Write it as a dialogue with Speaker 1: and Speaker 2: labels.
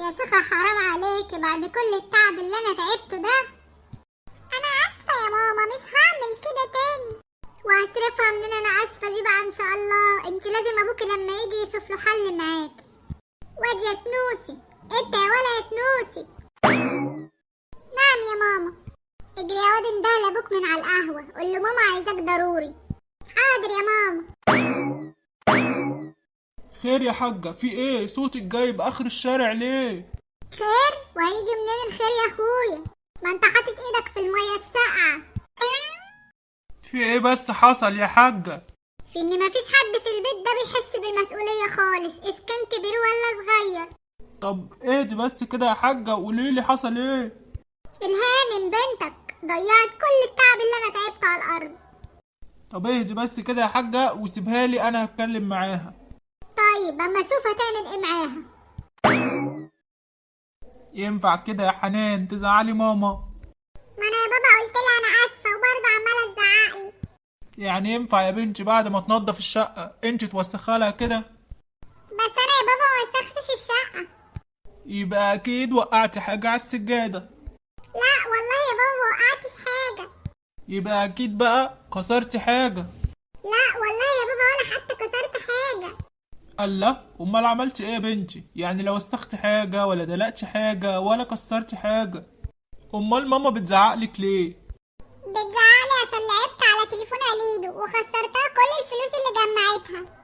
Speaker 1: يا شيخة حرام عليكي بعد كل التعب اللي انا تعبته ده. انا اسفة يا ماما، مش هعمل كده تاني. وهصرفها من انا اسفة دي بقى ان شاء الله. انت لازم ابوكي لما يجي يشوف له حل معاكي. واد يا سنوسي، انت يا ولا يا سنوسي. نعم يا ماما. اجري يا واد انده لابوك من على القهوة، قول له ماما عايزاك ضروري. حاضر يا ماما.
Speaker 2: خير يا حاجة، في ايه؟ صوتك جايب اخر الشارع ليه؟
Speaker 1: خير؟ وهيجي منين الخير يا اخويا؟ ما انت حاطط ايدك في المية الساقعة.
Speaker 2: في ايه بس حصل يا حاجة؟
Speaker 1: في ان مفيش حد في البيت ده بيحس بالمسؤولية خالص، اذا كان كبير ولا صغير.
Speaker 2: طب اهدي بس كده يا حاجة وقوليلي حصل ايه؟
Speaker 1: الهانم بنتك ضيعت كل التعب اللي انا تعبته على الارض.
Speaker 2: طب اهدي بس كده يا حاجة وسيبها لي انا هتكلم معاها.
Speaker 1: طيب اما اشوف هتعمل ايه معاها.
Speaker 2: ينفع كده يا حنان تزعلي ماما؟
Speaker 1: ما انا يا بابا قلت لها انا اسفة وبرضه عمالة تزعقلي.
Speaker 2: يعني ينفع يا بنتي بعد ما تنضف الشقة انت توسخها لها كده؟
Speaker 1: بس انا يا بابا ما وسختش الشقة.
Speaker 2: يبقى اكيد وقعتي حاجة على السجادة.
Speaker 1: لا والله يا بابا ما وقعتش حاجة.
Speaker 2: يبقى اكيد بقى كسرتي حاجة.
Speaker 1: لا والله يا بابا ولا حتى كسرت حاجة.
Speaker 2: الله، امال عملتي ايه يا بنتي؟ يعني لا وسختي حاجة ولا دلقتي حاجة ولا كسرتي حاجة، امال ماما بتزعقلك ليه؟
Speaker 1: بتزعقلي عشان لعبت على تليفون اليدو وخسرتها كل الفلوس اللي جمعتها.